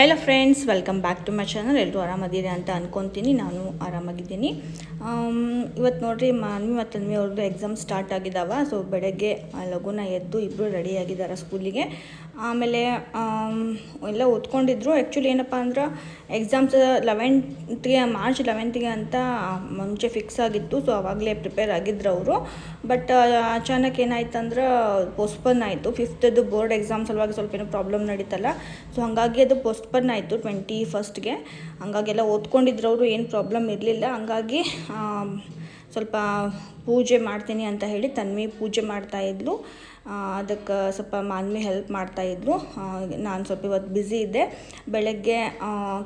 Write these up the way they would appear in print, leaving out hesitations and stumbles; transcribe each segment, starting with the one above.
Hello friends, welcome back to my channel. ಎಲ್ಲರೂ ಆರಾಮದಿರಿ ಅಂತ ಅಂದ್ಕೊತೀನಿ. ನಾನು ಆರಾಮಾಗಿದ್ದೀನಿ. ಇವತ್ತು ನೋಡಿರಿ, ಮಾನ್ವಿ ಮತ್ತು ತನ್ವಿ ಅವ್ರದ್ದು ಎಕ್ಸಾಮ್ ಸ್ಟಾರ್ಟ್ ಆಗಿದ್ದಾವೆ. ಸೊ ಬೆಳಗ್ಗೆ ಲಘುನ ಎದ್ದು ಇಬ್ಬರು ರೆಡಿಯಾಗಿದ್ದಾರೆ ಸ್ಕೂಲಿಗೆ. ಆಮೇಲೆ ಎಲ್ಲ ಓದ್ಕೊಂಡಿದ್ರು. ಆ್ಯಕ್ಚುಲಿ ಏನಪ್ಪ ಅಂದ್ರೆ ಎಕ್ಸಾಮ್ಸ್ ಮಾರ್ಚ್ 11ಗೆ ಅಂತ ಮುಂಚೆ ಫಿಕ್ಸ್ ಆಗಿತ್ತು. ಸೊ ಆವಾಗಲೇ ಪ್ರಿಪೇರ್ ಆಗಿದ್ರು ಅವರು. ಬಟ್ ಅಚಾನಕ್ ಏನಾಯ್ತು ಅಂದ್ರೆ ಪೋಸ್ಟ್ಪೋನ್ ಆಯಿತು. 5th ಬೋರ್ಡ್ ಎಕ್ಸಾಮ್ ಸಲುವಾಗಿ ಸ್ವಲ್ಪ ಏನೋ ಪ್ರಾಬ್ಲಮ್ ನಡೀತಲ್ಲ. ಸೊ ಹಾಗಾಗಿ ಅದು ಪೋಸ್ಟ್ಪೋನ್ ಆಯಿತು 21st. ಹಂಗಾಗಿ ಎಲ್ಲ ಓದ್ಕೊಂಡಿದ್ರು ಅವರು, ಏನು ಪ್ರಾಬ್ಲಮ್ ಇರಲಿಲ್ಲ. ಹಂಗಾಗಿ ಸ್ವಲ್ಪ ಪೂಜೆ ಮಾಡ್ತೀನಿ ಅಂತ ಹೇಳಿ ತನ್ವಿ ಪೂಜೆ ಮಾಡ್ತಾಯಿದ್ಲು. ಅದಕ್ಕೆ ಸ್ವಲ್ಪ ಮಾನ್ವಿ ಹೆಲ್ಪ್ ಮಾಡ್ತಾಯಿದ್ರು. ನಾನು ಸ್ವಲ್ಪ ಇವತ್ತು ಬ್ಯುಸಿ ಇದ್ದೆ. ಬೆಳಗ್ಗೆ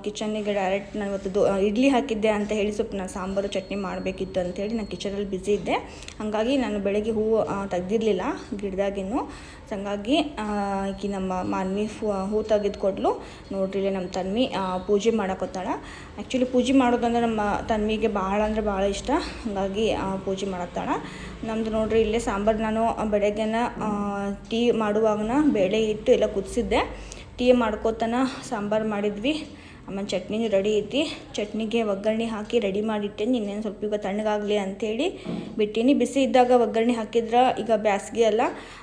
ಕಿಚನ್ನಿಗೆ ಡೈರೆಕ್ಟ್ ನಾನು ಇವತ್ತು ಇಡ್ಲಿ ಹಾಕಿದ್ದೆ ಅಂತ ಹೇಳಿ ಸ್ವಲ್ಪ ನಾನು ಸಾಂಬಾರು ಚಟ್ನಿ ಮಾಡಬೇಕಿತ್ತು ಅಂಥೇಳಿ ನಾನು ಕಿಚನಲ್ಲಿ ಬ್ಯುಸಿ ಇದ್ದೆ. ಹಾಗಾಗಿ ನಾನು ಬೆಳಗ್ಗೆ ಹೂವು ತೆಗ್ದಿರಲಿಲ್ಲ ಗಿಡದಾಗಿನ್ನು. ಹಂಗಾಗಿ ಈಕಿ ನಮ್ಮ ಮಾನ್ವಿ ಹೂ ತೆಗೆದುಕೊಡ್ಲು. ನೋಡ್ರಿ, ನಮ್ಮ ತನ್ವಿ ಪೂಜೆ ಮಾಡಕೊತ್ತಾಳ. ಆ್ಯಕ್ಚುಲಿ ಪೂಜೆ ಮಾಡೋದಂದ್ರೆ ನಮ್ಮ ತನ್ವಿಗೆ ಭಾಳ ಅಂದ್ರೆ ಭಾಳ ಇಷ್ಟ. ಹಾಗಾಗಿ ಪೂಜೆ ಮಾಡತ್ತಾಳ. ನಮ್ಮದು ನೋಡ್ರಿ, ಇಲ್ಲೇ ಸಾಂಬಾರು ನಾನು ಬೆಳಗ್ಗೆನ ಟೀ ಮಾಡುವಾಗನ ಬೇಳೆ ಇಟ್ಟು ಎಲ್ಲ ಕುದಿಸಿದ್ದೆ. ಟೀ ಮಾಡ್ಕೋತಾನ ಸಾಂಬಾರು ಮಾಡಿದ್ವಿ. ಆಮೇಲೆ ಚಟ್ನಿನೂ ರೆಡಿ ಐತಿ. ಚಟ್ನಿಗೆ ಒಗ್ಗರಣೆ ಹಾಕಿ ರೆಡಿ ಮಾಡಿಟ್ಟೇನಿ. ಇನ್ನೇನು ಸ್ವಲ್ಪ ಈಗ ತಣ್ಣಗಾಗಲಿ ಅಂಥೇಳಿ ಬಿಟ್ಟೀನಿ. ಬಿಸಿ ಇದ್ದಾಗ ಒಗ್ಗರಣೆ ಹಾಕಿದ್ರೆ ಈಗ ಬ್ಯಾಸಿಗೆ ಅಲ್ಲ,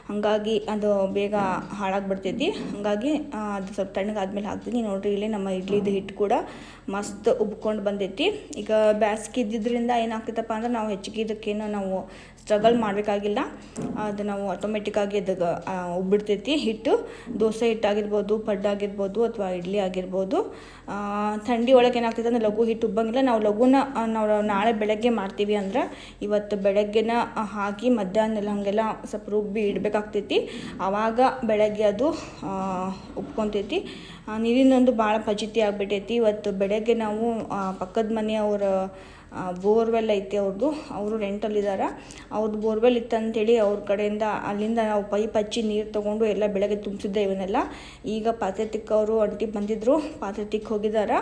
ಹಾಗಾಗಿ ಅದು ಬೇಗ ಹಾಳಾಗಿಬಿಡ್ತೈತಿ. ಹಾಗಾಗಿ ಅದು ಸ್ವಲ್ಪ ತಣ್ಣಗಾದ್ಮೇಲೆ ಹಾಕ್ತೀನಿ. ನೋಡಿರಿ, ಇಲ್ಲೇ ನಮ್ಮ ಇಡ್ಲಿದು ಹಿಟ್ಟು ಕೂಡ ಮಸ್ತ್ ಉಬ್ಕೊಂಡು ಬಂದೈತಿ. ಈಗ ಬ್ಯಾಸಿಗೆ ಇದ್ದಿದ್ದರಿಂದ ಏನಾಗ್ತೈತಪ್ಪ ಅಂದ್ರೆ ನಾವು ಹೆಚ್ಚಿಗೆ ಇದಕ್ಕೇನು ನಾವು ಸ್ಟ್ರಗಲ್ ಮಾಡಬೇಕಾಗಿಲ್ಲ. ಅದು ನಾವು ಆಟೋಮೆಟಿಕ್ಕಾಗಿ ಅದಕ್ಕೆ ಉಬ್ಬಿಡ್ತೈತಿ ಹಿಟ್ಟು. ದೋಸೆ ಹಿಟ್ಟಾಗಿರ್ಬೋದು, ಪಡ್ಡಾಗಿರ್ಬೋದು, ಅಥವಾ ಇಡ್ಲಿ ಆಗಿರ್ಬೋದು. ಥಂಡಿ ಒಳಗೆ ಏನಾಗ್ತೈತೆ ಅಂದ್ರೆ ಲಘು ಹಿಟ್ಟು ಉಬ್ಬಂಗಿಲ್ಲ. ನಾವು ನಾಳೆ ಬೆಳಗ್ಗೆ ಮಾಡ್ತೀವಿ ಅಂದ್ರೆ ಇವತ್ತು ಬೆಳಗ್ಗೆನ ಹಾಕಿ ಮಧ್ಯಾಹ್ನ ಹಾಗೆಲ್ಲ ಸ್ವಲ್ಪ ರುಬ್ಬಿ ಇಡಬೇಕಾಗ್ತೈತಿ. ಆವಾಗ ಬೆಳಗ್ಗೆ ಅದು ಉಬ್ಕೊತೈತಿ. ನೀರಿನೊಂದು ಭಾಳ ಫಜಿತಿ ಆಗಿಬಿಟ್ಟೈತಿ. ಇವತ್ತು ಬೆಳಗ್ಗೆ ನಾವು ಪಕ್ಕದ ಮನೆಯವರ ಬೋರ್ವೆಲ್ ಐತಿ ಅವ್ರದ್ದು. ಅವರು ರೆಂಟಲ್ಲಿದ್ದಾರೆ. ಅವ್ರದ್ದು ಬೋರ್ವೆಲ್ ಇತ್ತಂತೇಳಿ ಅವ್ರ ಕಡೆಯಿಂದ ಅಲ್ಲಿಂದ ನಾವು ಪೈಪ್ ಹಚ್ಚಿ ನೀರು ತೊಗೊಂಡು ಎಲ್ಲ ಬೆಳಗ್ಗೆ ತುಂಬಿಸಿದ್ದೆ ಇವನ್ನೆಲ್ಲ. ಈಗ ಪಾತ್ರೆ ತಿಕ್ಕವರು ಅಂಟಿ ಬಂದಿದ್ದರು, ಪಾತ್ರೆ ತಿಕ್ಕ ಹೋಗಿದ್ದಾರೆ.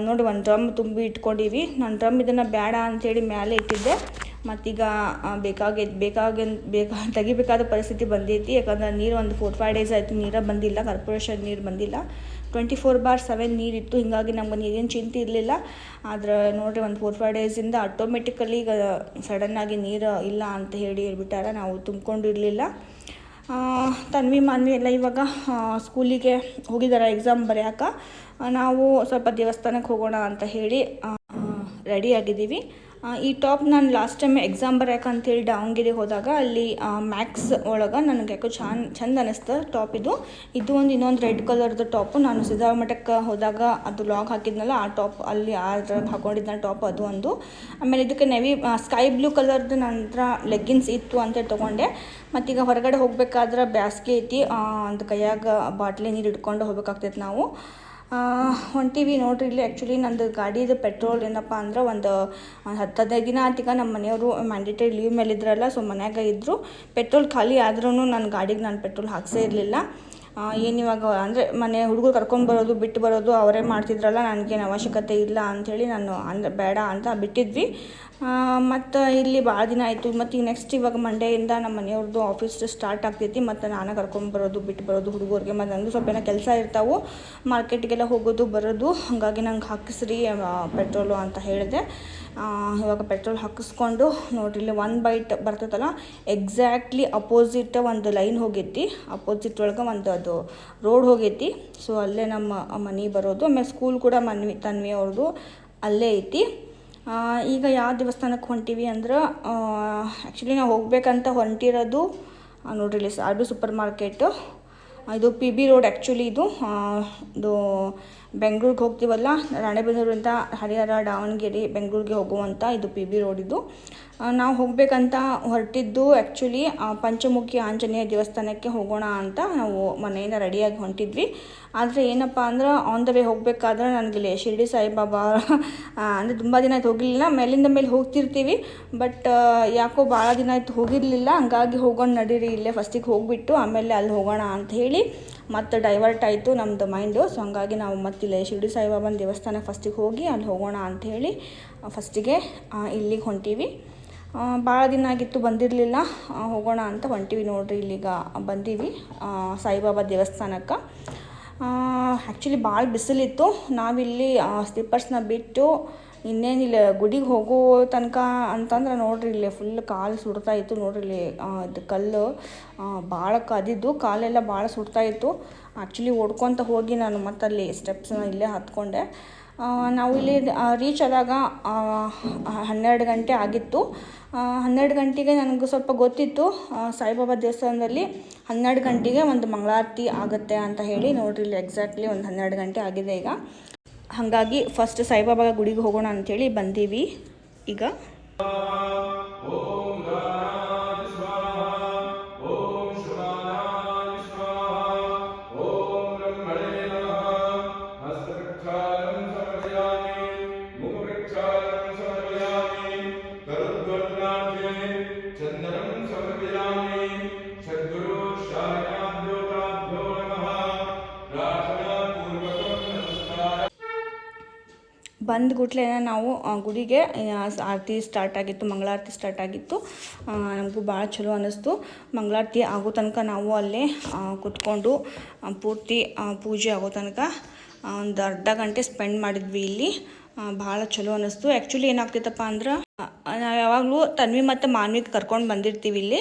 ನೋಡಿ, ಒಂದು ಡ್ರಮ್ ತುಂಬಿ ಇಟ್ಕೊಂಡಿವಿ. ನಾನು ಡ್ರಮ್ ಇದನ್ನು ಬೇಡ ಅಂಥೇಳಿ ಮೇಲೆ ಇಟ್ಟಿದ್ದೆ. ಮತ್ತೀಗ ತೆಗಿಬೇಕಾದ ಪರಿಸ್ಥಿತಿ ಬಂದೈತಿ. ಯಾಕಂದ್ರೆ ನೀರು ಒಂದು 4-5 ಡೇಸ್ ಆಯಿತು ನೀರೇ ಬಂದಿಲ್ಲ. ಕಾರ್ಪೊರೇಷನ್ ನೀರು ಬಂದಿಲ್ಲ. 24/7 ನೀರಿತ್ತು. ಹೀಗಾಗಿ ನಮ್ಗೆ ನೀರಿನ ಚಿಂತೆ ಇರಲಿಲ್ಲ. ಆದ್ರೆ ನೋಡಿರಿ, ಒಂದು 4-5 ಡೇಸಿಂದ ಆಟೋಮೆಟಿಕಲಿ ಈಗ ಸಡನ್ನಾಗಿ ನೀರು ಇಲ್ಲ ಅಂತ ಹೇಳ್ಬಿಟ್ಟಾರ. ನಾವು ತುಂಬಿಕೊಂಡಿರಲಿಲ್ಲ. ತನ್ವಿ ಮಾನ್ವಿ ಎಲ್ಲ ಇವಾಗ ಸ್ಕೂಲಿಗೆ ಹೋಗಿದ್ದಾರೆ ಎಕ್ಸಾಮ್ ಬರೆಯೋಕೆ. ನಾವು ಸ್ವಲ್ಪ ದೇವಸ್ಥಾನಕ್ಕೆ ಹೋಗೋಣ ಅಂತ ಹೇಳಿ ರೆಡಿಯಾಗಿದ್ದೀವಿ. ಈ ಟಾಪ್ ನಾನು ಲಾಸ್ಟ್ ಟೈಮ್ ಎಕ್ಸಾಮ್ ಬರೆಯೋಕೆ ಅಂತೇಳಿ ದಾವಣಗೆರೆ ಹೋದಾಗ ಅಲ್ಲಿ ಮ್ಯಾಕ್ಸ್ ಒಳಗೆ ನನಗೆ ಯಾಕೋ ಚಂದ ಅನ್ನಿಸ್ತು ಟಾಪ್ ಇದು ಇನ್ನೊಂದು ರೆಡ್ ಕಲರ್ದು ಟಾಪು. ನಾನು ಸಿದ್ಧಾಮಠಕ್ಕೆ ಹೋದಾಗ ಅದು ಲಾಗ್ ಹಾಕಿದ್ನಲ್ಲ, ಆ ಟಾಪ್ ಅಲ್ಲಿ ಹಾಕೊಂಡಿದ್ದ ಟಾಪ್ ಅದು ಒಂದು. ಆಮೇಲೆ ಇದಕ್ಕೆ ಸ್ಕೈ ಬ್ಲೂ ಕಲರ್ದು ನಂತರ ಲೆಗ್ಗಿನ್ಸ್ ಇತ್ತು ಅಂತೇಳಿ ತೊಗೊಂಡೆ. ಮತ್ತೀಗ ಹೊರಗಡೆ ಹೋಗ್ಬೇಕಾದ್ರೆ ಬ್ಯಾಸ್ಗೆ ಐತಿ. ಒಂದು ಕೈಯಾಗ ಬಾಟ್ಲಿ ನೀರು ಇಟ್ಕೊಂಡು ಹೋಗ್ಬೇಕಾಗ್ತೈತೆ ನಾವು. ಹೊಂಟೀವಿ ನೋಡ್ರಿ. ಇಲ್ಲಿ ಆ್ಯಕ್ಚುಲಿ ನಂದು ಗಾಡಿದು ಪೆಟ್ರೋಲ್ ಏನಪ್ಪ ಅಂದ್ರೆ ಒಂದು 10-15 ದಿನ ಆತೀಗ ನಮ್ಮ ಮನೆಯವರು ಮ್ಯಾಂಡೇಟರಿ ಲೀವ್ ಮೇಲೆ ಇದ್ರಲ್ಲ. ಸೊ ಮನ್ಯಾಗ ಇದ್ದರು. ಪೆಟ್ರೋಲ್ ಖಾಲಿ ಆದ್ರೂ ನನ್ನ ಗಾಡಿಗೆ ನಾನು ಪೆಟ್ರೋಲ್ ಹಾಕ್ಸೇ ಇರಲಿಲ್ಲ. ಏನಿವಾಗ ಅಂದರೆ ಮನೆ ಹುಡುಗರು ಕರ್ಕೊಂಡು ಬರೋದು ಬಿಟ್ಟು ಬರೋದು ಅವರೇ ಮಾಡ್ತಿದ್ರಲ್ಲ, ನನಗೇನು ಅವಶ್ಯಕತೆ ಇಲ್ಲ ಅಂಥೇಳಿ ನಾನು ಬೇಡ ಅಂತ ಬಿಟ್ಟಿದ್ವಿ. ಮತ್ತು ಇಲ್ಲಿ ಭಾಳ ದಿನ ಆಯಿತು. ಮತ್ತು ಈಗ ನೆಕ್ಸ್ಟ್ ಇವಾಗ ಮಂಡೆಯಿಂದ ನಮ್ಮ ಮನೆಯವ್ರದ್ದು ಆಫೀಸ್ ಸ್ಟಾರ್ಟ್ ಆಗ್ತೈತಿ. ಮತ್ತು ನಾನು ಕರ್ಕೊಂಬರೋದು ಬಿಟ್ಟು ಬರೋದು ಹುಡುಗರಿಗೆ. ಮತ್ತು ನಂದು ಸ್ವಲ್ಪ ಏನೋ ಕೆಲಸ ಇರ್ತಾವೆ, ಮಾರ್ಕೆಟ್ಗೆಲ್ಲ ಹೋಗೋದು ಬರೋದು. ಹಾಗಾಗಿ ನಂಗೆ ಹಾಕಿಸ್ರಿ ಪೆಟ್ರೋಲು ಅಂತ ಹೇಳಿದೆ. ಇವಾಗ ಪೆಟ್ರೋಲ್ ಹಾಕಿಸ್ಕೊಂಡು ನೋಡ್ರಿ, ಇಲ್ಲಿ 1 ಬೈಟ್ ಬರ್ತೈತಲ್ಲ, ಎಕ್ಸಾಕ್ಟ್ಲಿ ಅಪೋಸಿಟ್ ಒಂದು ಲೈನ್ ಹೋಗೈತಿ. ಅಪೋಸಿಟ್ ಒಳಗೆ ಒಂದು ಅದು ರೋಡ್ ಹೋಗೈತಿ. ಸೊ ಅಲ್ಲೇ ನಮ್ಮ ಮನೆ ಬರೋದು. ಆಮೇಲೆ ಸ್ಕೂಲ್ ಕೂಡ ತನ್ವಿ ಅವ್ರದ್ದು ಅಲ್ಲೇ ಐತಿ. ಈಗ ಯಾವ ದೇವಸ್ಥಾನಕ್ಕೆ ಹೊಂಟೀವಿ ಅಂದ್ರೆ ಆ್ಯಕ್ಚುಲಿ ನಾವು ಹೋಗ್ಬೇಕಂತ ಹೊಂಟಿರೋದು ನೋಡ್ರಿ, ಇಲ್ಲಿ ಆರ್ ಸೂಪರ್ ಮಾರ್ಕೆಟು. ಇದು PB ರೋಡ್. ಆ್ಯಕ್ಚುಲಿ ಇದು ಬೆಂಗ್ಳೂರಿಗೆ ಹೋಗ್ತೀವಲ್ಲ, ರಾಣೆಬೆನ್ನೂರಿಂದ ಹರಿಹರ, ದಾವಣಗೆರೆ, ಬೆಂಗಳೂರಿಗೆ ಹೋಗುವಂಥ ಇದು PB ರೋಡ್. ಇದು ನಾವು ಹೋಗಬೇಕಂತ ಹೊರಟಿದ್ದು ಆ್ಯಕ್ಚುಲಿ ಪಂಚಮುಖಿ ಆಂಜನೇಯ ದೇವಸ್ಥಾನಕ್ಕೆ ಹೋಗೋಣ ಅಂತ ನಾವು ಮನೆಯಿಂದ ರೆಡಿಯಾಗಿ ಹೊಂಟಿದ್ವಿ. ಆದರೆ ಏನಪ್ಪ ಅಂದ್ರೆ ಆನ್ ದ ವೇ ಹೋಗಬೇಕಾದ್ರೆ ನನಗೆ ಶಿರ್ಡಿ ಸಾಯಿಬಾಬಾ ಅಂದರೆ ತುಂಬ ದಿನ ಆಯ್ತು ಹೋಗಿರಲಿಲ್ಲ. ಮೇಲಿಂದ ಮೇಲೆ ಹೋಗ್ತಿರ್ತೀವಿ, ಬಟ್ ಯಾಕೋ ಭಾಳ ದಿನ ಆಯ್ತು ಹೋಗಿರಲಿಲ್ಲ. ಹಂಗಾಗಿ ಹೋಗೋಣ ನಡೀರಿ, ಇಲ್ಲೇ ಫಸ್ಟಿಗೆ ಹೋಗಿಬಿಟ್ಟು ಆಮೇಲೆ ಅಲ್ಲಿ ಹೋಗೋಣ ಅಂತ ಹೇಳಿ ಮತ್ತು ಡೈವರ್ಟ್ ಆಯಿತು ನಮ್ಮದು ಮೈಂಡು. ಸೊ ಹಂಗಾಗಿ ನಾವು ಮತ್ತಿಲ್ಲೇ ಶಿರ್ಡಿ ಸಾಯಿಬಾಬನ ದೇವಸ್ಥಾನಕ್ಕೆ ಫಸ್ಟಿಗೆ ಹೋಗಿ ಅಲ್ಲಿ ಹೋಗೋಣ ಅಂಥೇಳಿ ಫಸ್ಟಿಗೆ ಇಲ್ಲಿಗೆ ಹೊಂಟೀವಿ. ಭಾಳ ದಿನ ಆಗಿತ್ತು ಬಂದಿರಲಿಲ್ಲ. ಹೋಗೋಣ ಅಂತ ಹೊಂಟೀವಿ ನೋಡ್ರಿ. ಇಲ್ಲಿಗ ಬಂದೀವಿ ಸಾಯಿಬಾಬಾ ದೇವಸ್ಥಾನಕ್ಕೆ. ಆ್ಯಕ್ಚುಲಿ ಭಾಳ ಬಿಸಿಲಿತ್ತು. ನಾವಿಲ್ಲಿ ಸ್ಲಿಪ್ಪರ್ಸ್ನ ಬಿಟ್ಟು ಇನ್ನೇನಿಲ್ಲ ಗುಡಿಗೆ ಹೋಗೋ ತನಕ ಅಂತಂದ್ರೆ ನೋಡ್ರಿ ಇಲ್ಲಿ ಫುಲ್ ಕಾಲು ಸುಡ್ತಾ ಇತ್ತು. ನೋಡ್ರಿ ಇಲ್ಲಿ ಇದು ಕಲ್ಲು ಭಾಳ ಕಾದಿದ್ದು, ಕಾಲೆಲ್ಲ ಭಾಳ ಸುಡ್ತಾ ಇತ್ತು. ಆ್ಯಕ್ಚುಲಿ ಓಡ್ಕೊತ ಹೋಗಿ ನಾನು ಮತ್ತಲ್ಲಿ ಸ್ಟೆಪ್ಸ್ನ ಇಲ್ಲೇ ಹತ್ಕೊಂಡೆ. ನಾವು ಇಲ್ಲಿ ರೀಚ್ ಆದಾಗ 12 ಗಂಟೆ ಆಗಿತ್ತು. 12 ಗಂಟೆಗೆ ನನಗೆ ಸ್ವಲ್ಪ ಗೊತ್ತಿತ್ತು ಸಾಯಿಬಾಬಾ ದೇವಸ್ಥಾನದಲ್ಲಿ 12 ಗಂಟೆಗೆ ಒಂದು ಮಂಗಳಾರತಿ ಆಗುತ್ತೆ ಅಂತ ಹೇಳಿ. ನೋಡ್ರಿ ಇಲ್ಲಿ ಎಕ್ಸಾಕ್ಟ್ಲಿ ಒಂದು 12 ಗಂಟೆ ಆಗಿದೆ ಈಗ. ಹಾಗಾಗಿ ಫಸ್ಟ್ ಸಾಯಿಬಾಬಾ ಗುಡಿಗೆ ಹೋಗೋಣ ಅಂಥೇಳಿ ಬಂದೀವಿ ಈಗ. ಬಂದ ಕೂಡಲೇ ನಾವು ಗುಡಿಗೆ ಆರತಿ ಸ್ಟಾರ್ಟ್ ಆಗಿತ್ತು, ಮಂಗಳಾರತಿ ಸ್ಟಾರ್ಟ್ ಆಗಿತ್ತು. ನಮಗೂ ಭಾಳ ಚಲೋ ಅನ್ನಿಸ್ತು. ಮಂಗಳಾರತಿ ಆಗೋ ತನಕ ನಾವು ಅಲ್ಲೇ ಕೂತ್ಕೊಂಡು ಪೂರ್ತಿ ಪೂಜೆ ಆಗೋ ತನಕ ಒಂದು ಅರ್ಧ ಗಂಟೆ ಸ್ಪೆಂಡ್ ಮಾಡಿದ್ವಿ ಇಲ್ಲಿ. ಭಾಳ ಚಲೋ ಅನ್ನಿಸ್ತು. ಆ್ಯಕ್ಚುಲಿ ಏನಾಗ್ತೈತಪ್ಪ ಅಂದ್ರೆ ನಾವು ಯಾವಾಗಲೂ ತನ್ವಿ ಮತ್ತು ಮಾನ್ವಿಗೆ ಕರ್ಕೊಂಡು ಬಂದಿರ್ತೀವಿ ಇಲ್ಲಿ.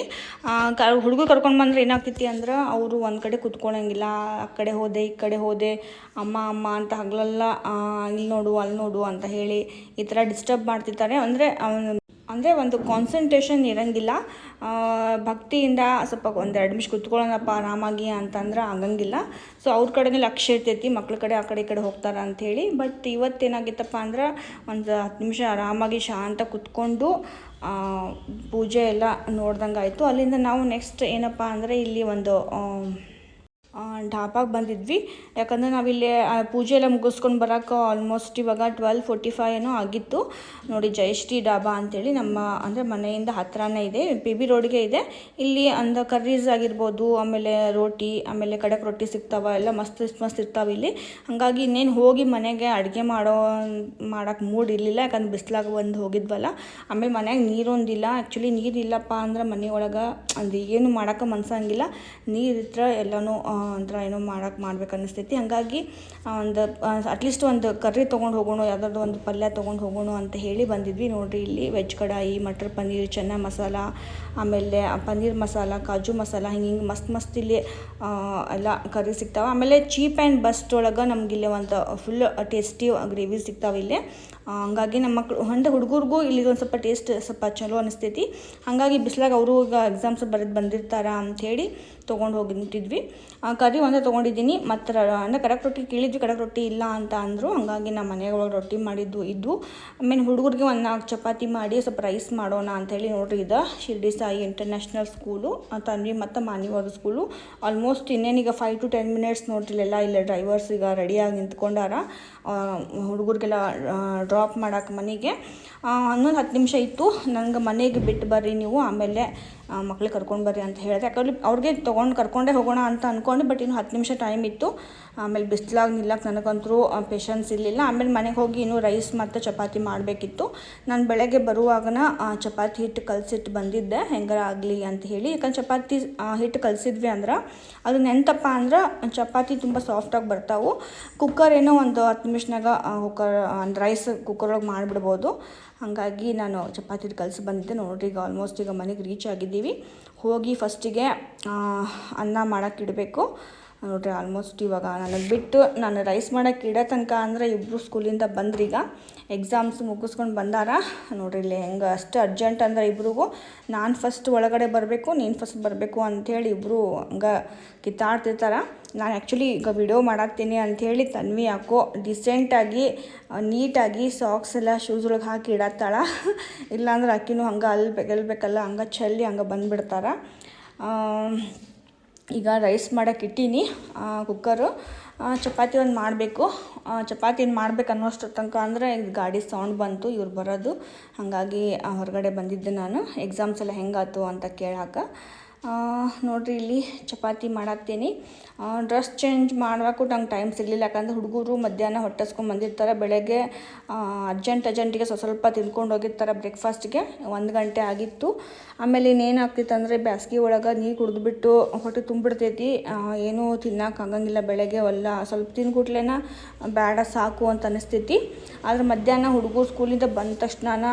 ಹುಡುಗರು ಕರ್ಕೊಂಡು ಬಂದ್ರೆ ಏನಾಗ್ತೈತಿ ಅಂದ್ರೆ ಅವರು ಒಂದು ಕಡೆ ಕುತ್ಕೊಳ್ಳೋಂಗಿಲ್ಲ. ಆ ಕಡೆ ಹೋದೆ ಈ ಕಡೆ ಹೋದೆ ಅಮ್ಮ ಅಮ್ಮ ಅಂತ ಹಗಲೆಲ್ಲ ಇಲ್ಲಿ ನೋಡು ಅಲ್ಲಿ ನೋಡು ಅಂತ ಹೇಳಿ ಈ ಥರ ಡಿಸ್ಟರ್ಬ್ ಮಾಡ್ತಿರ್ತಾರೆ. ಅಂದರೆ ಒಂದು ಕಾನ್ಸಂಟ್ರೇಷನ್ ಇರೋಂಗಿಲ್ಲ. ಭಕ್ತಿಯಿಂದ ಸ್ವಲ್ಪ ಒಂದೆರಡು ನಿಮಿಷ ಕುತ್ಕೊಳ್ಳೋಣಪ್ಪ ಆರಾಮಾಗಿ ಅಂತಂದ್ರೆ ಆಗಂಗಿಲ್ಲ. ಸೊ ಅವ್ರ ಕಡೆನೇ ಲಕ್ಷ್ಯ ಇರ್ತೈತಿ, ಮಕ್ಳ ಕಡೆ ಆ ಕಡೆ ಈ ಕಡೆ ಹೋಗ್ತಾರೆ ಅಂಥೇಳಿ. ಬಟ್ ಇವತ್ತೇನಾಗಿತ್ತಪ್ಪ ಅಂದ್ರೆ ಒಂದು 10 ನಿಮಿಷ ಆರಾಮಾಗಿ ಶಾಂತ ಕುತ್ಕೊಂಡು ಪೂಜೆ ಎಲ್ಲ ನೋಡ್ದಂಗೆ ಆಯಿತು. ಅಲ್ಲಿಂದ ನಾವು ನೆಕ್ಸ್ಟ್ ಏನಪ್ಪ ಅಂದರೆ ಇಲ್ಲಿ ಒಂದು ಢಾಬಾಗೆ ಬಂದಿದ್ವಿ. ಯಾಕಂದರೆ ನಾವಿಲ್ಲಿ ಪೂಜೆ ಎಲ್ಲ ಮುಗಿಸ್ಕೊಂಡು ಬರೋಕೆ ಆಲ್ಮೋಸ್ಟ್ ಇವಾಗ 12:45 ಏನೋ ಆಗಿತ್ತು. ನೋಡಿ ಜಯಶ್ರೀ ಢಾಬಾ ಅಂತೇಳಿ ನಮ್ಮ ಅಂದರೆ ಮನೆಯಿಂದ ಹತ್ತಿರನೇ ಇದೆ, PB ರೋಡ್ಗೆ ಇದೆ. ಇಲ್ಲಿ ಕರ್ರೀಸ್ ಆಗಿರ್ಬೋದು, ಆಮೇಲೆ ರೋಟಿ, ಆಮೇಲೆ ಕಡಕ್ ರೊಟ್ಟಿ ಸಿಗ್ತಾವೆ, ಎಲ್ಲ ಮಸ್ತ್ ಇರ್ತಾವೆ ಇಲ್ಲಿ. ಹಾಗಾಗಿ ಇನ್ನೇನು ಹೋಗಿ ಮನೆಗೆ ಅಡುಗೆ ಮಾಡೋಕ್ಕೆ ಮೂಡ್ ಇರಲಿಲ್ಲ, ಯಾಕಂದ್ರೆ ಬಿಸಿಲಾಗ ಬಂದು ಹೋಗಿದ್ವಲ್ಲ. ಆಮೇಲೆ ಮನೆಯಾಗ ನೀರೊಂದಿಲ್ಲ. ಆ್ಯಕ್ಚುಲಿ ನೀರಿಲ್ಲಪ್ಪ ಅಂದ್ರೆ ಮನೆಯೊಳಗೆ ಅದು ಏನು ಮಾಡೋಕ್ಕೆ ಮನ್ಸಂಗಿಲ್ಲ. ನೀರಿದ್ರೆ ಎಲ್ಲನೂ ಒಂಥರ ಏನೋ ಮಾಡ್ಬೇಕು ಅನ್ನಿಸ್ತೈತಿ. ಹಾಗಾಗಿ ಅಟ್ಲೀಸ್ಟ್ ಒಂದು ಕರ್ರಿ ತೊಗೊಂಡು ಹೋಗೋಣ, ಯಾವುದಾದ್ರು ಒಂದು ಪಲ್ಯ ತೊಗೊಂಡು ಹೋಗೋಣ ಅಂತ ಹೇಳಿ ಬಂದಿದ್ವಿ. ನೋಡಿರಿ ಇಲ್ಲಿ ವೆಜ್ ಕಡಾಯಿ, ಮಟರ್ ಪನ್ನೀರ್, ಚೆನ್ನ ಮಸಾಲ, ಆಮೇಲೆ ಪನ್ನೀರ್ ಮಸಾಲ, ಕಾಜು ಮಸಾಲ, ಹಿಂಗೆ ಮಸ್ತ್ ಇಲ್ಲಿ ಎಲ್ಲ ಕರ್ರಿ ಸಿಗ್ತಾವೆ. ಆಮೇಲೆ ಚೀಪ್ ಆ್ಯಂಡ್ ಬೆಸ್ಟ್ ಒಳಗೆ ನಮಗಿಲ್ಲಿ ಒಂದು ಫುಲ್ ಟೇಸ್ಟಿ ಗ್ರೇವಿ ಸಿಗ್ತಾವೆ ಇಲ್ಲಿ. ಹಂಗಾಗಿ ನಮ್ಮ ಮಕ್ಕಳು ಹುಡುಗರಿಗೂ ಇಲ್ಲಿ ಒಂದು ಸ್ವಲ್ಪ ಟೇಸ್ಟ್ ಸ್ವಲ್ಪ ಚಲೋ ಅನಿಸ್ತೈತಿ. ಹಾಗಾಗಿ ಬಿಸಿಲಾಗ ಅವರು ಈಗ ಎಕ್ಸಾಮ್ಸ್ ಬಂದಿರ್ತಾರ ಅಂಥೇಳಿ ತೊಗೊಂಡು ಹೋಗಿಟ್ಟಿದ್ವಿ. ಕರಿ ಒಂದೇ ತೊಗೊಂಡಿದ್ದೀನಿ. ಮತ್ತು ಅಂದರೆ ಕಡಕ್ ರೊಟ್ಟಿ ಕೇಳಿದ್ವಿ, ಕಡಕ್ ರೊಟ್ಟಿ ಇಲ್ಲ ಅಂತ ಅಂದರು. ಹಾಗಾಗಿ ನಮ್ಮ ಮನೆಯ ಒಳಗೆ ರೊಟ್ಟಿ ಇದ್ವು. ಆಮೇಲೆ ಹುಡುಗರಿಗೆ ಒಂದು 4 ಚಪಾತಿ ಮಾಡಿ ಸ್ವಲ್ಪ ರೈಸ್ ಮಾಡೋಣ ಅಂಥೇಳಿ. ನೋಡ್ರಿ ಇದು ಶಿರ್ಡಿ ಸಾಯಿ ಇಂಟರ್ನ್ಯಾಷನಲ್ ಸ್ಕೂಲು, ತನ್ವಿ ಮತ್ತು ಮಾನ್ಯವಾದ ಸ್ಕೂಲು. ಆಲ್ಮೋಸ್ಟ್ ಇನ್ನೇನೀಗ 5 to 10 minutes ನೋಡ್ರಿಲ್ಲ. ಇಲ್ಲ ಡ್ರೈವರ್ಸ್ ಈಗ ರೆಡಿಯಾಗಿ ನಿಂತ್ಕೊಂಡಾರ ಹುಡುಗರಿಗೆಲ್ಲ ಡ್ರಾಪ್ ಮಾಡೋಕೆ ಮನೆಗೆ. ಇನ್ನೊಂದು 10 ನಿಮಿಷ ಇತ್ತು. ನನಗೆ ಮನೆಗೆ ಬಿಟ್ಟು ಬರ್ರಿ ನೀವು, ಆಮೇಲೆ ಮಕ್ಳಿಗೆ ಕರ್ಕೊಂಡು ಬರ್ರಿ ಅಂತ ಹೇಳಿದೆ. ಯಾಕಂದ್ರೆ ಅವ್ರಿಗೆ ಕರ್ಕೊಂಡೇ ಹೋಗೋಣ ಅಂತ ಅಂದ್ಕೊಂಡು, ಬಟ್ ಇನ್ನು 10 ನಿಮಿಷ ಟೈಮ್ ಇತ್ತು. ಆಮೇಲೆ ಬಿಸಿಲಾಗಿ ನಿಲ್ಲಕ್ಕೆ ನನಗಂತರೂ ಪೇಷನ್ಸ್ ಇರಲಿಲ್ಲ. ಆಮೇಲೆ ಮನೆಗೆ ಹೋಗಿ ಇನ್ನೂ ರೈಸ್ ಮತ್ತು ಚಪಾತಿ ಮಾಡಬೇಕಿತ್ತು. ನಾನು ಬೆಳಗ್ಗೆ ಬರುವಾಗನ ಚಪಾತಿ ಹಿಟ್ಟು ಕಲಸಿಟ್ಟು ಬಂದಿದ್ದೆ, ಹೆಂಗಾರ ಆಗಲಿ ಅಂತ ಹೇಳಿ. ಯಾಕಂದ್ರೆ ಚಪಾತಿ ಹಿಟ್ಟು ಕಲಸಿದ್ವಿ ಅಂದ್ರೆ ಅದು ನೆಂತಪ್ಪ ಅಂದ್ರೆ ಚಪಾತಿ ತುಂಬ ಸಾಫ್ಟಾಗಿ ಬರ್ತಾವೆ. ಕುಕ್ಕರ್ ಏನೋ ಒಂದು 10 ನಿಮಿಷನಾಗ ರೈಸ್ ಕುಕ್ಕರ್ ಒಳಗೆ ಮಾಡಿಬಿಡ್ಬೋದು. ಹಾಗಾಗಿ ನಾನು ಚಪಾತಿ ಕಲಸಿ ಬಂದಿದ್ದೆ. ನೋಡ್ರಿ ಈಗ ಆಲ್ಮೋಸ್ಟ್ ಈಗ ಮನೆಗೆ ರೀಚ್ ಆಗಿದ್ದೀವಿ. ಹೋಗಿ ಫಸ್ಟಿಗೆ ಅನ್ನ ಮಾಡೋಕ್ಕೆ ಇಡಬೇಕು. ನೋಡ್ರಿ ಆಲ್ಮೋಸ್ಟ್ ಇವಾಗ ನನಗೆ ಬಿಟ್ಟು ನಾನು ರೈಸ್ ಮಾಡೋಕ್ಕೆ ಇಡೋ ತನಕ ಅಂದರೆ ಇಬ್ಬರು ಸ್ಕೂಲಿಂದ ಬಂದ್ರೀಗ ಎಕ್ಸಾಮ್ಸ್ ಮುಗಿಸ್ಕೊಂಡು ಬಂದಾರ. ನೋಡ್ರಿ ಇಲ್ಲಿ ಹೆಂಗೆ ಅಷ್ಟು ಅರ್ಜೆಂಟ್ ಅಂದ್ರೆ ಇಬ್ರಿಗೂ ನಾನು ಫಸ್ಟ್ ಒಳಗಡೆ ಬರಬೇಕು, ನೀನು ಫಸ್ಟ್ ಬರಬೇಕು ಅಂಥೇಳಿ ಇಬ್ಬರು ಹಂಗೆ ಕಿತ್ತಾಡ್ತಿರ್ತಾರೆ. ನಾನು ಆ್ಯಕ್ಚುಲಿ ಈಗ ವಿಡಿಯೋ ಮಾಡಾಕ್ತೀನಿ ಅಂಥೇಳಿ ತನ್ವಿ ಯಾಕೋ ಡಿಸೆಂಟಾಗಿ ನೀಟಾಗಿ ಸಾಕ್ಸ್ ಎಲ್ಲ ಶೂಸ್ ಒಳಗೆ ಹಾಕಿ ಇಡತ್ತಾಳ. ಇಲ್ಲಾಂದ್ರೆ ಅಕ್ಕಿನೂ ಹಂಗೆ ಗೆಲ್ಬೇಕಲ್ಲ, ಹಂಗೆ ಚೆಲ್ಲಿ ಹಂಗೆ ಬಂದುಬಿಡ್ತಾರೆ. ಈಗ ರೈಸ್ ಮಾಡೋಕ್ಕೆ ಇಟ್ಟೀನಿ ಕುಕ್ಕರು. ಚಪಾತಿ ಒಂದು ಮಾಡಬೇಕು. ಚಪಾತಿ ಏನು ಮಾಡ್ಬೇಕು ಅನ್ನೋಷ್ಟು ತನಕ ಅಂದರೆ ಗಾಡಿ ಸೌಂಡ್ ಬಂತು ಇವ್ರು ಬರೋದು. ಹಾಗಾಗಿ ಹೊರಗಡೆ ಬಂದಿದ್ದೆ ನಾನು ಎಕ್ಸಾಮ್ಸ್ ಎಲ್ಲ ಹೆಂಗಾಯ್ತು ಅಂತ ಕೇಳೋಕೆ. ನೋಡಿರಿ ಇಲ್ಲಿ ಚಪಾತಿ ಮಾಡತ್ತೀನಿ. ಡ್ರೆಸ್ ಚೇಂಜ್ ಮಾಡಬೇಕು ನಂಗೆ ಟೈಮ್ ಸಿಗಲಿಲ್ಲ, ಯಾಕಂದ್ರೆ ಹುಡುಗರು ಮಧ್ಯಾಹ್ನ ಹೊಟ್ಟೆಸ್ಕೊಂಡು ಬಂದಿರ್ತಾರೆ. ಬೆಳಗ್ಗೆ ಅರ್ಜೆಂಟಿಗೆ ಸ್ವಲ್ಪ ತಿನ್ಕೊಂಡು ಹೋಗಿರ್ತಾರೆ ಬ್ರೇಕ್ಫಾಸ್ಟ್ಗೆ. 1 ಗಂಟೆ ಆಗಿತ್ತು. ಆಮೇಲೆ ಇನ್ನೇನು ಆಗ್ತಿತ್ತು ಅಂದರೆ ಬ್ಯಾಸ್ಗೆ ಒಳಗೆ ನೀರು ಕುಡಿದ್ಬಿಟ್ಟು ಹೊಟ್ಟೆ ತುಂಬಿಡ್ತೈತಿ, ಏನೂ ತಿನ್ನೋಕೆ ಆಗಂಗಿಲ್ಲ. ಬೆಳಗ್ಗೆ ಸ್ವಲ್ಪ ತಿಂದ್ಬಿಟ್ಲೇನ ಬೇಡ ಸಾಕು ಅಂತ ಅನಿಸ್ತೈತಿ. ಆದರೆ ಮಧ್ಯಾಹ್ನ ಹುಡುಗರು ಸ್ಕೂಲಿಂದ ಬಂದ ತಕ್ಷಣ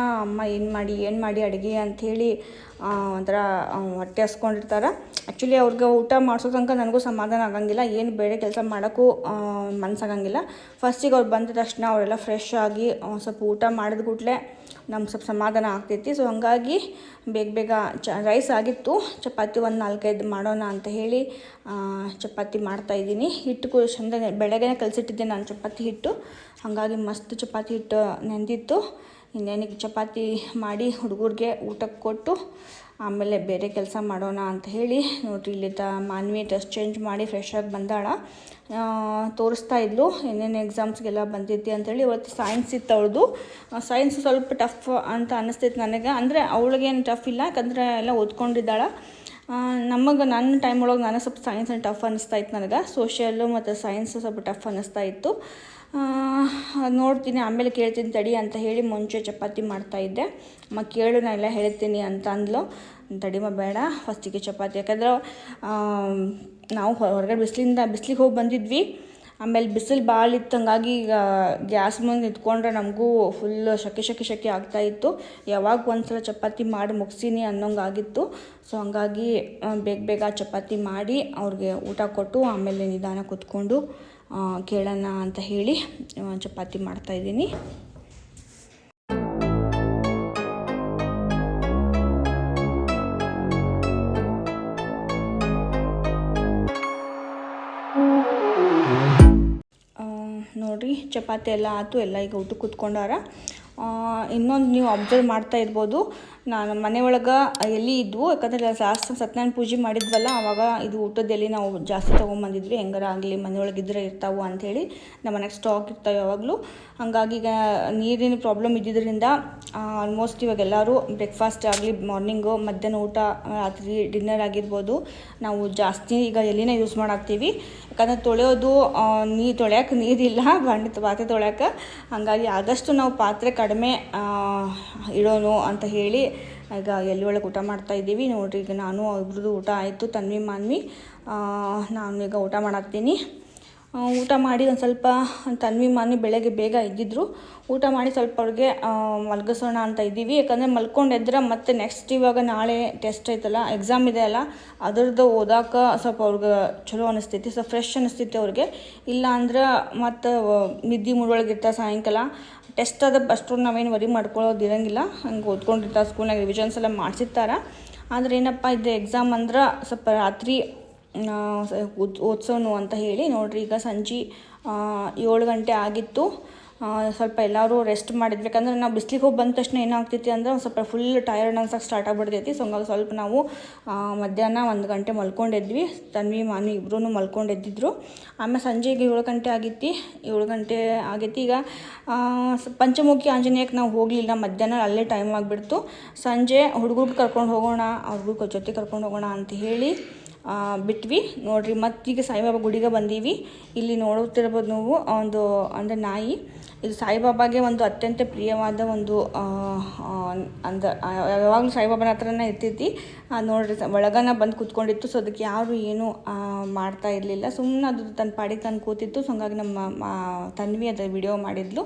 ಅಮ್ಮ ಏನು ಮಾಡಿ ಅಡುಗೆ ಅಂಥೇಳಿ ಒಂಥರ ಹೊಟ್ಟೆ ಹಸ್ಕೊಂಡಿರ್ತಾರೆ. ಆ್ಯಕ್ಚುಲಿ ಅವ್ರಿಗೆ ಊಟ ಮಾಡಿಸೋ ತನಕ ನನಗೂ ಸಮಾಧಾನ ಆಗಂಗಿಲ್ಲ, ಏನು ಬೇರೆ ಕೆಲಸ ಮಾಡೋಕ್ಕೂ ಮನಸ್ಸಾಗಂಗಿಲ್ಲ. ಫಸ್ಟಿಗೆ ಅವ್ರು ಬಂದ ತಕ್ಷಣ ಅವರೆಲ್ಲ ಫ್ರೆಶ್ ಆಗಿ ಸ್ವಲ್ಪ ಊಟ ಮಾಡಿದ ಕೂಡಲೇ ನಮ್ಗೆ ಸ್ವಲ್ಪ ಸಮಾಧಾನ ಆಗ್ತೈತಿ. ಸೊ ಹಾಗಾಗಿ ಬೇಗ ರೈಸ್ ಆಗಿತ್ತು, ಚಪಾತಿ ಒಂದು 4-5 ಮಾಡೋಣ ಅಂತ ಹೇಳಿ ಚಪಾತಿ ಮಾಡ್ತಾಯಿದ್ದೀನಿ. ಹಿಟ್ಟು ಚಂದ ಬೆಳಗ್ಗೆ ಕಲಸಿಟ್ಟಿದ್ದೆ ನಾನು ಚಪಾತಿ ಹಿಟ್ಟು, ಹಾಗಾಗಿ ಮಸ್ತ್ ಚಪಾತಿ ಹಿಟ್ಟು ನೆಂದಿತ್ತು. ಇನ್ನೇನಿಗೆ ಚಪಾತಿ ಮಾಡಿ ಹುಡುಗರಿಗೆ ಊಟಕ್ಕೆ ಕೊಟ್ಟು ಆಮೇಲೆ ಬೇರೆ ಕೆಲಸ ಮಾಡೋಣ ಅಂತ ಹೇಳಿ ನೋಡಿರಿ ಇಲ್ಲಿ ಮಾನ್ವಿ ಡ್ರೆಸ್ ಚೇಂಜ್ ಮಾಡಿ ಫ್ರೆಶ್ ಆಗಿ ಬಂದಾಳ. ತೋರಿಸ್ತಾ ಇದ್ಲು ಏನೇನು ಎಕ್ಸಾಮ್ಸ್ಗೆಲ್ಲ ಬಂದಿದ್ದೆ ಅಂಥೇಳಿ. ಇವತ್ತು ಸೈನ್ಸ್ ಇತ್ತು ಅವಳದು. ಸೈನ್ಸ್ ಸ್ವಲ್ಪ ಟಫ್ ಅಂತ ಅನ್ನಿಸ್ತೈತೆ ನನಗೆ. ಅಂದರೆ ಅವಳಿಗೇನು ಟಫ್ ಇಲ್ಲ, ಯಾಕಂದರೆ ಎಲ್ಲ ಓದ್ಕೊಂಡಿದ್ದಾಳೆ. ನನ್ನ ಟೈಮ್ ಒಳಗೆ ನನಗೆ ಸ್ವಲ್ಪ ಸೈನ್ಸ್ ಟಫ್ ಅನ್ನಿಸ್ತಾ ಇತ್ತು ನನಗೆ. ಸೋಷಿಯಲ್ಲು ಮತ್ತು ಸೈನ್ಸು ಸ್ವಲ್ಪ ಟಫ್ ಅನ್ನಿಸ್ತಾ ಇತ್ತು. ನೋಡ್ತೀನಿ ಆಮೇಲೆ ಕೇಳ್ತೀನಿ ತಡಿ ಅಂತ ಹೇಳಿ ಮುಂಚೆ ಚಪಾತಿ ಮಾಡ್ತಾಯಿದ್ದೆ. ಅಮ್ಮ ಕೇಳು ನಾನು ಎಲ್ಲ ಹೇಳ್ತೀನಿ ಅಂತ ಅಂದ್ಲು. ತಡಿಮ ಬೇಡ ಫಸ್ಟಿಗೆ ಚಪಾತಿ, ಯಾಕಂದ್ರೆ ನಾವು ಹೊರಗಡೆ ಬಿಸಿಲಿಗೆ ಹೋಗಿ ಬಂದಿದ್ವಿ. ಆಮೇಲೆ ಬಿಸಿಲು ಭಾಳ ಇತ್ತು, ಹಂಗಾಗಿ ಈಗ ಗ್ಯಾಸ್ ಮುಂದೆ ನಿಂತ್ಕೊಂಡ್ರೆ ನಮಗೂ ಫುಲ್ ಶೆಕೆ ಆಗ್ತಾಯಿತ್ತು. ಯಾವಾಗ ಒಂದ್ಸಲ ಚಪಾತಿ ಮಾಡಿ ಮುಗಿಸೀನಿ ಅನ್ನೋಂಗಾಗಿತ್ತು. ಸೊ ಹಂಗಾಗಿ ಬೇಗ ಚಪಾತಿ ಮಾಡಿ ಅವ್ರಿಗೆ ಊಟ ಕೊಟ್ಟು ಆಮೇಲೆ ನಿಧಾನ ಕೂತ್ಕೊಂಡು ಕೇಳೋಣ ಅಂತ ಹೇಳಿ ಚಪಾತಿ ಮಾಡ್ತಾಯಿದ್ದೀನಿ. ನೋಡಿರಿ ಚಪಾತಿ ಎಲ್ಲ ಆಯ್ತು, ಎಲ್ಲ ಈಗ ಊಟಕ್ಕೆ ಕೂತ್ಕೊಂಡಾರ. ಇನ್ನೊಂದು ನೀವು ಅಬ್ಸರ್ವ್ ಮಾಡ್ತಾ ಇರ್ಬೋದು, ನಾನು ಮನೆ ಒಳಗೆ ಎಲೆ ಇದ್ವು, ಯಾಕಂದರೆ ಲಾಸ್ಟ್ ಸತ್ಯನಾರಾಯಣ ಪೂಜೆ ಮಾಡಿದ್ವಲ್ಲ, ಆವಾಗ ಇದು ಊಟದ ಎಲೆ ನಾವು ಜಾಸ್ತಿ ತೊಗೊಂಬಂದಿದ್ವಿ. ಹೆಂಗಾರ ಆಗಲಿ ಮನೆಯೊಳಗಿದ್ರೆ ಇರ್ತಾವೆ ಅಂಥೇಳಿ ನಮ್ಮ ಮನೆಗೆ ಸ್ಟಾಕ್ ಇರ್ತಾವೆ ಯಾವಾಗಲೂ. ಹಾಗಾಗಿ ಈಗ ನೀರಿನ ಪ್ರಾಬ್ಲಮ್ ಇದ್ದಿದ್ದರಿಂದ ಆಲ್ಮೋಸ್ಟ್ ಇವಾಗ ಎಲ್ಲರೂ ಬ್ರೇಕ್ಫಾಸ್ಟ್ ಆಗಲಿ, ಮಾರ್ನಿಂಗು, ಮಧ್ಯಾಹ್ನ ಊಟ, ರಾತ್ರಿ ಡಿನ್ನರ್ ಆಗಿರ್ಬೋದು, ನಾವು ಜಾಸ್ತಿ ಈಗ ಎಲೆನ ಯೂಸ್ ಮಾಡಾಕ್ತೀವಿ. ಯಾಕಂದರೆ ತೊಳೆಯೋಕೆ ನೀರಿಲ್ಲ, ಪಾತ್ರೆ ತೊಳೆಯೋಕೆ. ಹಾಗಾಗಿ ಆದಷ್ಟು ನಾವು ಪಾತ್ರೆ ಕಡಿಮೆ ಇಡೋನು ಅಂತ ಹೇಳಿ ಈಗ ಎಲೆ ಒಳಗೆ ಊಟ ಮಾಡ್ತಾಯಿದ್ದೀವಿ. ನೋಡಿರಿ ಈಗ ನಾನು ಇಬ್ರದ್ದು ಊಟ ಆಯಿತು, ತನ್ವಿ ಮಾನ್ವಿ. ನಾನು ಈಗ ಊಟ ಮಾಡತ್ತೀನಿ. ಊಟ ಮಾಡಿ ಒಂದು ಸ್ವಲ್ಪ ತನ್ವಿ ಮಾನ್ವಿ ಬೆಳಗ್ಗೆ ಬೇಗ ಎದ್ದಿದ್ರು. ಊಟ ಮಾಡಿ ಸ್ವಲ್ಪ ಅವ್ರಿಗೆ ಮಲಗಿಸೋಣ ಅಂತ ಇದ್ದೀವಿ. ಯಾಕಂದರೆ ಮಲ್ಕೊಂಡೆದ್ರೆ ಮತ್ತೆ ನೆಕ್ಸ್ಟ್ ಇವಾಗ ನಾಳೆ ಟೆಸ್ಟ್ ಐತಲ್ಲ, ಎಕ್ಸಾಮ್ ಇದೆ ಅಲ್ಲ, ಅದ್ರದ್ದು ಓದಾಕ ಸ್ವಲ್ಪ ಅವ್ರಿಗೆ ಚಲೋ ಅನ್ನಿಸ್ತೈತಿ, ಸ್ವಲ್ಪ ಫ್ರೆಶ್ ಅನ್ನಿಸ್ತೈತಿ ಅವ್ರಿಗೆ. ಇಲ್ಲ ಅಂದ್ರೆ ಮತ್ತು ನಿದ್ದೆ ಮೂಡೊಳಗಿರ್ತಾರೆ ಸಾಯಂಕಾಲ. ಟೆಸ್ಟ್ ಅದ ಅಷ್ಟೊಂದು ನಾವೇನು ವರಿ ಮಾಡ್ಕೊಳ್ಳೋದು ಇರೋಂಗಿಲ್ಲ, ಹಂಗೆ ಓದ್ಕೊಂಡಿರ್ತಾರೆ. ಸ್ಕೂಲ್ನಾಗ ರಿವಿಷನ್ಸ್ ಎಲ್ಲ ಮಾಡಿಸಿರ್ತಾರೆ. ಆದರೆ ಏನಪ್ಪ ಇದು ಎಕ್ಸಾಮ್ ಅಂದ್ರೆ ಸ್ವಲ್ಪ ರಾತ್ರಿ ಓದ್ಸೋನು ಅಂತ ಹೇಳಿ ನೋಡಿರಿ ಈಗ ಸಂಜೆ 7 ಗಂಟೆ ಆಗಿತ್ತು. ಸ್ವಲ್ಪ ಎಲ್ಲರೂ ರೆಸ್ಟ್ ಮಾಡಿದ್ವಿ. ಯಾಕಂದ್ರೆ ನಾವು ಬಿಸಿಲಿಗೆ ಹೋಗಿ ಬಂದ ತಕ್ಷಣ ಏನಾಗ್ತೈತಿ ಅಂದ್ರೆ ಒಂದು ಸ್ವಲ್ಪ ಫುಲ್ ಟಯರ್ಡ್ ಅನ್ಸೋಕೆ ಸ್ಟಾರ್ಟ್ ಆಗಿಬಿಡ್ತೈತಿ. ಸೊ ಹಂಗಾಗಿ ಸ್ವಲ್ಪ ನಾವು ಮಧ್ಯಾಹ್ನ 1 ಗಂಟೆ ಮಲ್ಕೊಂಡಿದ್ವಿ. ತನ್ವಿ ಮಾನ್ವಿ ಇಬ್ಬರೂ ಮಲ್ಕೊಂಡಿದ್ದಿದ್ರು. ಆಮೇಲೆ ಸಂಜೆಗೆ 7 ಗಂಟೆ ಆಗೈತಿ. 7 ಗಂಟೆ ಆಗೈತಿ. ಈಗ ಪಂಚಮುಖಿ ಆಂಜನೇಯಕ್ಕೆ ನಾವು ಹೋಗಲಿಲ್ಲ, ಮಧ್ಯಾಹ್ನ ಅಲ್ಲೇ ಟೈಮ್ ಆಗಿಬಿಡ್ತು. ಸಂಜೆ ಹುಡುಗರಿಗೆ ಕರ್ಕೊಂಡು ಹೋಗೋಣ, ಅವ್ರಿಗೂ ಜೊತೆ ಕರ್ಕೊಂಡು ಹೋಗೋಣ ಅಂತ ಹೇಳಿ ಬಿಟ್ವಿ. ನೋಡಿರಿ ಮತ್ತೀಗ ಸಾಯಿಬಾಬಾ ಗುಡಿಗೆ ಬಂದೀವಿ. ಇಲ್ಲಿ ನೋಡುತ್ತಿರ್ಬೋದು ನೀವು ಒಂದು ಅಂದರೆ ನಾಯಿ. ಇದು ಸಾಯಿಬಾಬಾಗೆ ಒಂದು ಅತ್ಯಂತ ಪ್ರಿಯವಾದ ಒಂದು ಯಾವಾಗಲೂ ಸಾಯಿಬಾಬಾನ ಹತ್ರನೇ ಇರ್ತೈತಿ. ನೋಡಿರಿ ಒಳಗನ ಬಂದು ಕೂತ್ಕೊಂಡಿತ್ತು. ಸೊ ಅದಕ್ಕೆ ಯಾರು ಏನು ಮಾಡ್ತಾ ಇರಲಿಲ್ಲ, ಸುಮ್ಮನೆ ಅದು ತನ್ನ ಪಾಡಿಗೆ ತಂದು ಕೂತಿತ್ತು. ಸೊ ಹಂಗಾಗಿ ನಮ್ಮ ತನ್ವಿ ಅದರ ವಿಡಿಯೋ ಮಾಡಿದ್ಲು.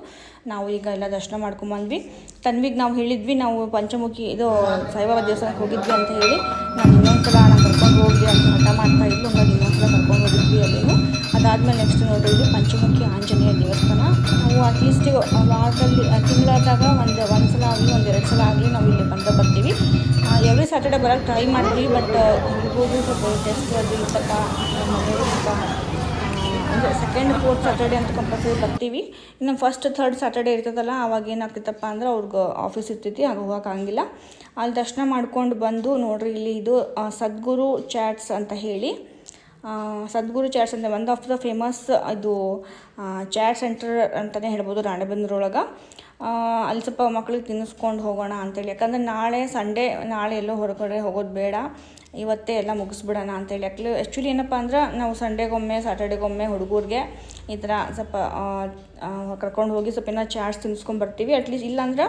ನಾವು ಈಗ ಎಲ್ಲ ದರ್ಶನ ಮಾಡ್ಕೊಂಬಂದ್ವಿ. ತನ್ವಿಗೆ ನಾವು ಹೇಳಿದ್ವಿ ನಾವು ಪಂಚಮುಖಿ ಇದು ಸಾಯಿಬಾಬಾ ದೇವಸ್ಥಾನಕ್ಕೆ ಹೋಗಿದ್ವಿ ಅಂತ ಹೇಳಿ. ನಾನು ಇನ್ನೊಂದ್ಸಲ ನಾನು ಕರ್ಕೊಂಡು ಹೋಗಿ ಅಂತ ಹಠ ಮಾಡ್ತಾಯಿದ್ಲು. ಹಂಗಾಗಿ ಇನ್ನೊಂದ್ಸಲ ಕರ್ಕೊಂಡು ಹೋಗಿದ್ವಿ ಅಲ್ಲಿನೂ. ಅದಾದಮೇಲೆ ನೆಕ್ಸ್ಟ್ ನೋಡಿದ್ವಿ ಪಂಚಮುಖಿ ಆಂಜನೇಯ ದೇವಸ್ಥಾನ. ನಾವು ಅಟ್ಲೀಸ್ಟ್ ವಾರದಲ್ಲಿ ತಿಂಗಳಾದಾಗ ಒಂದು ಸಲ ಆಗಲಿ 1-2 ಸಲ ಆಗಲಿ ನಾವು ಇಲ್ಲಿ ಬರ್ತೀವಿ. ಎವ್ರಿ ಸ್ಯಾಟರ್ಡೆ ಬರೋಕ್ಕೆ ಟ್ರೈ ಮಾಡ್ತೀವಿ. ಬಟ್ ಹುಡುಗರು ಸ್ವಲ್ಪ ಟೆಸ್ಟ್ ಅದು ಇತ್ತಪ್ಪ, ಮನೆಯವರು ಸ್ವಲ್ಪ ಅಂದರೆ 2nd 4th ಸ್ಯಾಟರ್ಡೆ ಅಂತ ಕಂಪಲ್ಸರಿ ಬರ್ತೀವಿ. ಇನ್ನು 1st 3rd ಸ್ಯಾಟರ್ಡೆ ಇರ್ತದಲ್ಲ, ಅವಾಗ ಏನಾಗ್ತೈತಪ್ಪ ಅಂದ್ರೆ ಅವ್ರಿಗೆ ಆಫೀಸ್ ಇರ್ತೈತಿ, ಆಗ ಹೋಗೋಕ್ಕಾಗಿಲ್ಲ. ಅಲ್ಲಿ ದರ್ಶನ ಮಾಡ್ಕೊಂಡು ಬಂದು ನೋಡಿರಿ ಇಲ್ಲಿ ಇದು ಸದ್ಗುರು ಚಾಟ್ಸ್ ಅಂತ ಹೇಳಿ. ಸದ್ಗುರು ಚಾಟ್ಸ್ ಅಂದರೆ ಒನ್ ಆಫ್ ದ ಫೇಮಸ್ ಇದು ಚಾಟ್ ಸೆಂಟರ್ ಅಂತಲೇ ಹೇಳ್ಬೋದು ರಾಣೆಬೆನ್ನೂರೊಳಗೆ. ಅಲ್ಲಿ ಸ್ವಲ್ಪ ಮಕ್ಳಿಗೆ ತಿನ್ನಿಸ್ಕೊಂಡು ಹೋಗೋಣ ಅಂತೇಳಿ. ಯಾಕಂದರೆ ನಾಳೆ ಸಂಡೇ, ನಾಳೆ ಎಲ್ಲೋ ಹೊರಗಡೆ ಹೋಗೋದು ಬೇಡ. ಇವತ್ತೇ ಎಲ್ಲ ಮುಗಿಸ್ಬಿಡೋಣ ಅಂತೇಳಿ. ಆ್ಯಕ್ಚುಲಿ ಏನಪ್ಪ ಅಂದ್ರೆ ನಾವು ಸಂಡೇಗೊಮ್ಮೆ ಸ್ಯಾಟರ್ಡೇಗೊಮ್ಮೆ ಹುಡುಗರಿಗೆ ಈ ಥರ ಸ್ವಲ್ಪ ಕರ್ಕೊಂಡು ಹೋಗಿ ಸ್ವಲ್ಪ ಏನೋ ಚಾಟ್ಸ್ ತಿನ್ನಿಸ್ಕೊಂಬರ್ತೀವಿ. ಅಟ್ಲೀಸ್ಟ್ ಇಲ್ಲಾಂದ್ರೆ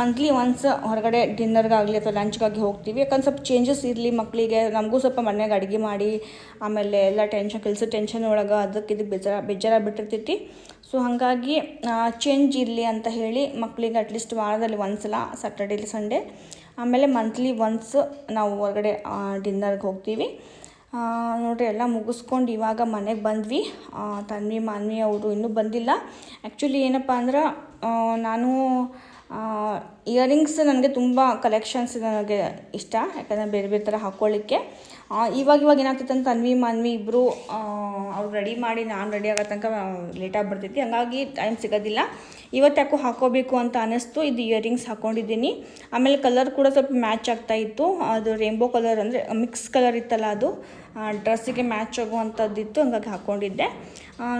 ಮಂತ್ಲಿ ಒನ್ಸ್ ಹೊರಗಡೆ ಡಿನ್ನರ್ಗಾಗಲಿ ಅಥವಾ ಲಂಚ್ಗಾಗಿ ಹೋಗ್ತೀವಿ. ಯಾಕಂದ್ರೆ ಸ್ವಲ್ಪ ಚೇಂಜಸ್ ಇರಲಿ ಮಕ್ಕಳಿಗೆ, ನಮಗೂ ಸ್ವಲ್ಪ ಮನೆಯಾಗ ಅಡುಗೆ ಮಾಡಿ ಆಮೇಲೆ ಎಲ್ಲ ಕೆಲಸ ಟೆನ್ಷನ್ ಒಳಗೆ ಅದಕ್ಕೆ ಇದಕ್ಕೆ ಬೇಜಾರು ಬಿಟ್ಟಿರ್ತೈತಿ. ಸೊ ಹಾಗಾಗಿ ಚೇಂಜ್ ಇರಲಿ ಅಂತ ಹೇಳಿ ಮಕ್ಕಳಿಗೆ ಅಟ್ಲೀಸ್ಟ್ ವಾರದಲ್ಲಿ ಒಂದ್ಸಲ ಸ್ಯಾಟರ್ಡೇ ಸಂಡೇ ಆಮೇಲೆ ಮಂತ್ಲಿ ಒನ್ಸ್ ನಾವು ಹೊರಗಡೆ ಡಿನ್ನರ್ಗೆ ಹೋಗ್ತೀವಿ. ನೋಡಿರಿ ಎಲ್ಲ ಮುಗಿಸ್ಕೊಂಡು ಇವಾಗ ಮನೆಗೆ ಬಂದ್ವಿ. ತನ್ವಿ ಮಾನ್ವಿ ಅವರು ಇನ್ನೂ ಬಂದಿಲ್ಲ. ಆ್ಯಕ್ಚುಲಿ ಏನಪ್ಪ ಅಂದ್ರೆ ನಾನು ಇಯರಿಂಗ್ಸ್ ನನಗೆ ತುಂಬ ಕಲೆಕ್ಷನ್ಸ್ ನನಗೆ ಇಷ್ಟ, ಯಾಕಂದರೆ ಬೇರೆ ಬೇರೆ ಥರ ಹಾಕ್ಕೊಳ್ಳಿಕ್ಕೆ. ಇವಾಗ ಏನಾಗ್ತೈತೆ ಅಂತ ತನ್ವಿ ಮಾನ್ವಿ ಇಬ್ಬರು ಅವ್ರು ರೆಡಿ ಮಾಡಿ ನಾನು ರೆಡಿ ಆಗೋ ತನಕ ಲೇಟಾಗಿ ಬರ್ತೈತಿ, ಹಾಗಾಗಿ ಟೈಮ್ ಸಿಗೋದಿಲ್ಲ. ಇವತ್ತು ಯಾಕೋ ಹಾಕ್ಕೋಬೇಕು ಅಂತ ಅನ್ನಿಸ್ತು. ಇದು ಇಯರಿಂಗ್ಸ್ ಹಾಕ್ಕೊಂಡಿದ್ದೀನಿ. ಆಮೇಲೆ ಕಲರ್ ಕೂಡ ಸ್ವಲ್ಪ ಮ್ಯಾಚ್ ಆಗ್ತಾಯಿತ್ತು. ಅದು ರೇನ್ಬೋ ಕಲರ್ ಅಂದರೆ ಮಿಕ್ಸ್ ಕಲರ್ ಇತ್ತಲ್ಲ, ಅದು ಡ್ರೆಸ್ಸಿಗೆ ಮ್ಯಾಚ್ ಆಗುವಂಥದ್ದಿತ್ತು, ಹಂಗಾಗಿ ಹಾಕ್ಕೊಂಡಿದ್ದೆ.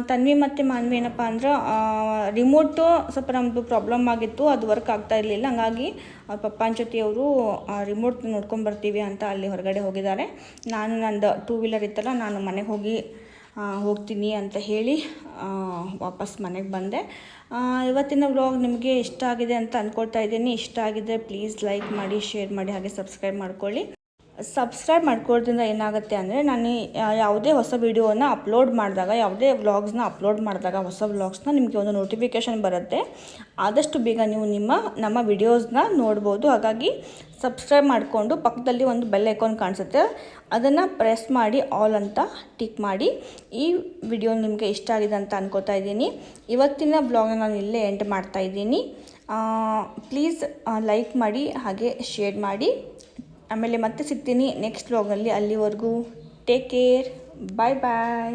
ತನ್ವಿ ಮತ್ತು ಮಾನ್ವಿ ಏನಪ್ಪ ಅಂದ್ರೆ ರಿಮೋಟು ಸ್ವಲ್ಪ ನಮ್ಮದು ಪ್ರಾಬ್ಲಮ್ ಆಗಿತ್ತು, ಅದು ವರ್ಕ್ ಆಗ್ತಾ ಇರಲಿಲ್ಲ. ಹಂಗಾಗಿ ಅವ್ರ ಪಪ್ಪನ ಜೊತೆಯವರು ರಿಮೋಟ್ ನೋಡ್ಕೊಂಬರ್ತೀವಿ ಅಂತ ಅಲ್ಲಿ ಹೊರಗಡೆ ಹೋಗಿದ್ದಾರೆ. ನಾನು ನಂದು 2 ವೀಲರ್ ಇತ್ತಲ್ಲ, ನಾನು ಮನೆಗೆ ಹೋಗ್ತೀನಿ ಅಂತ ಹೇಳಿ ವಾಪಸ್ ಮನೆಗೆ ಬಂದೆ. ಇವತ್ತಿನ ವ್ಲಾಗ್ ನಿಮಗೆ ಇಷ್ಟ ಆಗಿದೆ ಅಂತ ಅಂದ್ಕೊಳ್ತಾ ಇದ್ದೀನಿ. ಇಷ್ಟ ಆಗಿದೆ ಪ್ಲೀಸ್ ಲೈಕ್ ಮಾಡಿ, ಶೇರ್ ಮಾಡಿ, ಹಾಗೆ ಸಬ್ಸ್ಕ್ರೈಬ್ ಮಾಡ್ಕೊಳ್ಳಿ. ಸಬ್ಸ್ಕ್ರೈಬ್ ಮಾಡ್ಕೊಳ್ಳೋದ್ರಿಂದ ಏನಾಗುತ್ತೆ ಅಂದರೆ ನಾನು ಯಾವುದೇ ಹೊಸ ವೀಡಿಯೋನ ಅಪ್ಲೋಡ್ ಮಾಡಿದಾಗ, ಯಾವುದೇ ವ್ಲಾಗ್ಸ್ನ ಅಪ್ಲೋಡ್ ಮಾಡಿದಾಗ, ಹೊಸ ವ್ಲಾಗ್ಸ್ನ ನಿಮಗೆ ಒಂದು ನೋಟಿಫಿಕೇಷನ್ ಬರುತ್ತೆ. ಆದಷ್ಟು ಬೇಗ ನೀವು ನಮ್ಮ ವಿಡಿಯೋಸ್ನ ನೋಡ್ಬೋದು. ಹಾಗಾಗಿ ಸಬ್ಸ್ಕ್ರೈಬ್ ಮಾಡಿಕೊಂಡು ಪಕ್ಕದಲ್ಲಿ ಒಂದು ಬೆಲ್ ಐಕಾನ್ ಕಾಣಿಸುತ್ತೆ, ಅದನ್ನು ಪ್ರೆಸ್ ಮಾಡಿ ಆಲ್ ಅಂತ ಟಿಕ್ ಮಾಡಿ. ಈ ವಿಡಿಯೋ ನಿಮಗೆ ಇಷ್ಟ ಆಗಿದೆ ಅಂತ ಅನ್ಕೋತಾ ಇದ್ದೀನಿ. ಇವತ್ತಿನ ವ್ಲಾಗ್ನ ನಾನು ಇಲ್ಲೇ ಎಂಡ್ ಮಾಡ್ತಾ ಇದ್ದೀನಿ. ಪ್ಲೀಸ್ ಲೈಕ್ ಮಾಡಿ, ಹಾಗೆ ಶೇರ್ ಮಾಡಿ. ಆಮೇಲೆ ಮತ್ತೆ ಸಿಗ್ತೀನಿ ನೆಕ್ಸ್ಟ್ ವ್ಲಾಗಲ್ಲಿ. ಅಲ್ಲಿವರೆಗೂ ಟೇಕ್ ಕೇರ್, ಬಾಯ್ ಬಾಯ್.